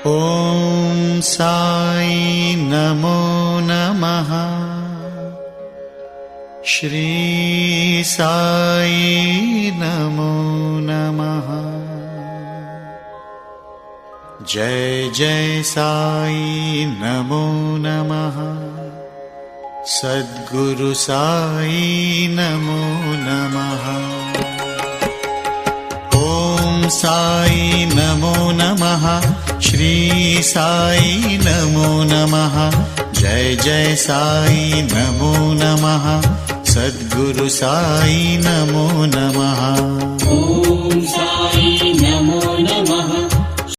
ॐ साई नमो नमः। श्री साई नमो नमः। जय जय साई नमो नमः। सद्गुरु साई नमो नमः। ॐ साई नमो नमः। श्री साई नमो नमः। जय जय साई नमो नमः। सद्गुरु साई नमो नमः। ॐ